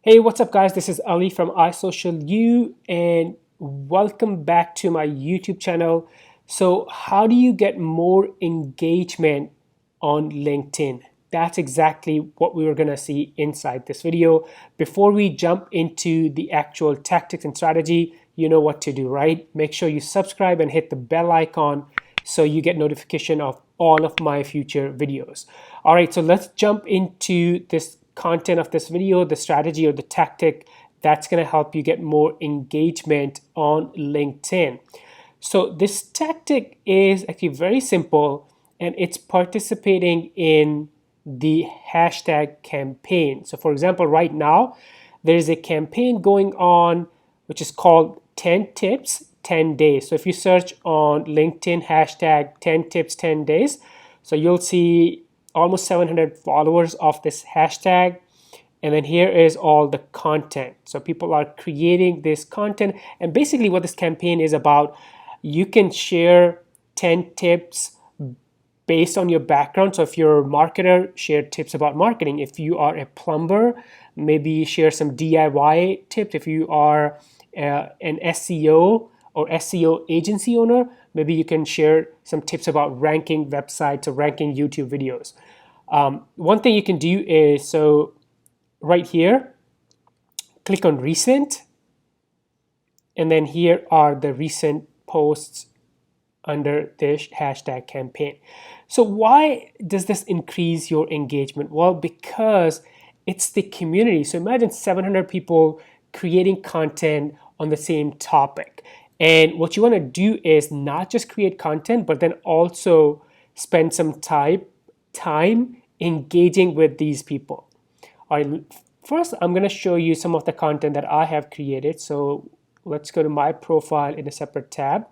Hey, what's up, guys? This is Ali from iSocialU, and welcome back to my YouTube channel. So, how do you get more engagement on LinkedIn? That's exactly what we were going to see inside this video. Before we jump into the actual tactics and strategy, you know what to do, right? Make sure you subscribe and hit the bell icon so you get notification of all of my future videos. All right, so let's jump into this content of this video, the strategy or the tactic that's going to help you get more engagement on LinkedIn. So this tactic is actually very simple, and it's participating in the hashtag campaign. So for example, right now there is a campaign going on which is called 10 tips 10 days. So if you search on LinkedIn hashtag 10 tips 10 days, so you'll see almost 700 followers of this hashtag. And then here is all the content. So people are creating this content. And basically what this campaign is about, you can share 10 tips based on your background. So if you're a marketer, share tips about marketing. If you are a plumber, maybe share some DIY tips. If you are an SEO or SEO agency owner, maybe you can share some tips about ranking websites or ranking YouTube videos. One thing you can do is, so right here, click on recent, and then here are the recent posts under this hashtag campaign. So why does this increase your engagement? Well, because it's the community. So imagine 700 people creating content on the same topic. And what you want to do is not just create content, but then also spend some time engaging with these people. All right, first I'm going to show you some of the content that I have created. So let's go to my profile in a separate tab.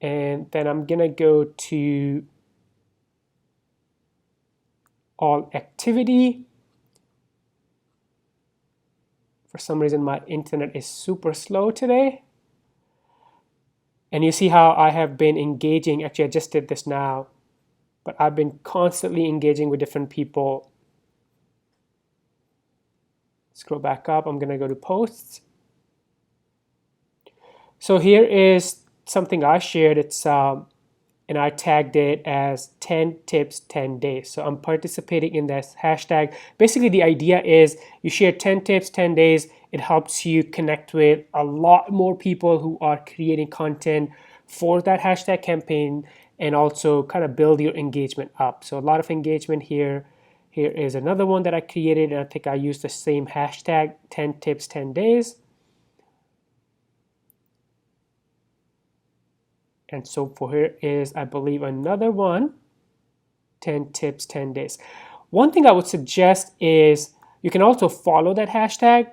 And then I'm going to go to all activity. For some reason, my internet is super slow today. And you see how I have been engaging. Actually, I just did this now, but I've been constantly engaging with different people. Scroll back up. I'm going to go to posts. So here is something I shared. It's and I tagged it as 10 tips 10 days. So I'm participating in this hashtag. Basically, the idea is you share 10 tips 10 days. It helps you connect with a lot more people who are creating content for that hashtag campaign, and also kind of build your engagement up. So a lot of engagement here. Here is another one that I created, and I think I used the same hashtag, 10 tips 10 days. And so for here is, I believe, another one, 10 tips, 10 days. One thing I would suggest is you can also follow that hashtag.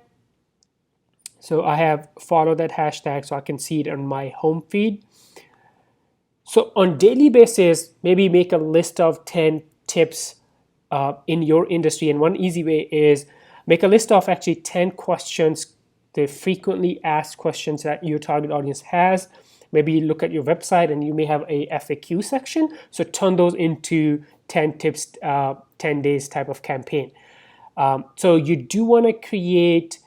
So I have followed that hashtag so I can see it on my home feed. So on daily basis, maybe make a list of 10 tips in your industry. And one easy way is make a list of actually 10 questions, the frequently asked questions that your target audience has. Maybe you look at your website and you may have a FAQ section. So turn those into 10 tips, 10 days type of campaign. So you do want to create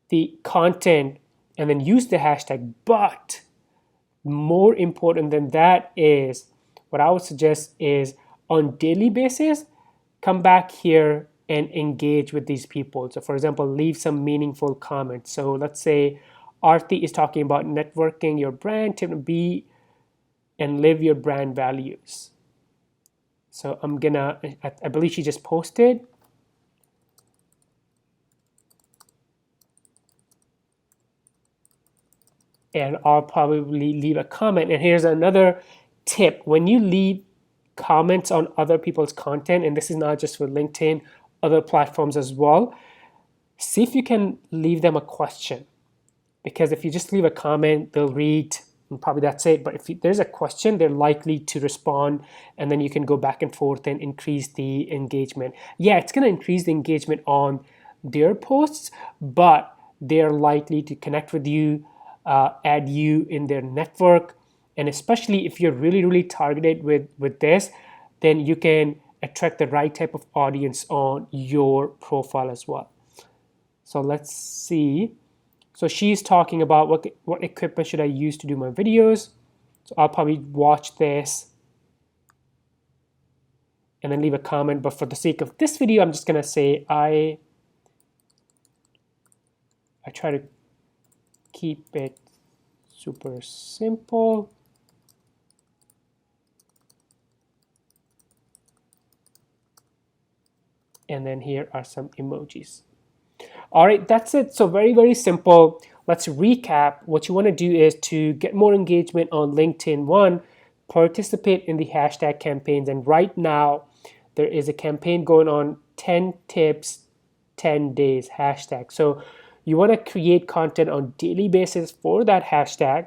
the content and then use the hashtag. But more important than that is, what I would suggest is on daily basis, come back here and engage with these people. So for example, leave some meaningful comments. So let's say Arti is talking about networking your brand, tip B, and live your brand values. So I'm gonna, I believe she just posted. And I'll probably leave a comment. And here's another tip. When you leave comments on other people's content, and this is not just for LinkedIn, other platforms as well, see if you can leave them a question. Because if you just leave a comment, they'll read, and probably that's it. But if there's a question, they're likely to respond, and then you can go back and forth and increase the engagement. Yeah, it's going to increase the engagement on their posts, but they're likely to connect with you, add you in their network. And especially if you're really, really targeted with this, then you can attract the right type of audience on your profile as well. So let's see. So she's talking about what equipment should I use to do my videos. So I'll probably watch this and then leave a comment. But for the sake of this video, I'm just gonna say I try to keep it super simple. And then here are some emojis. All right, that's it. So very, very simple. Let's recap. What you want to do is to get more engagement on LinkedIn. One, participate in the hashtag campaigns. And right now, there is a campaign going on, 10 tips, 10 days hashtag. So you want to create content on daily basis for that hashtag.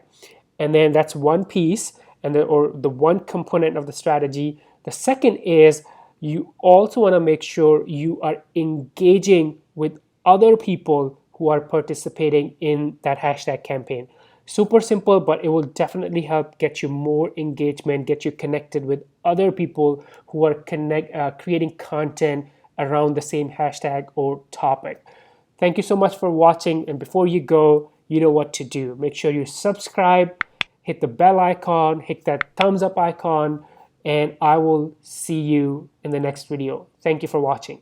And then that's one piece and or the one component of the strategy. The second is you also want to make sure you are engaging with other people who are participating in that hashtag campaign. Super simple, but it will definitely help get you more engagement, get you connected with other people who are creating content around the same hashtag or topic. Thank you so much for watching, and before you go, you know what to do. Make sure you subscribe, hit the bell icon, hit that thumbs up icon, and I will see you in the next video. Thank you for watching.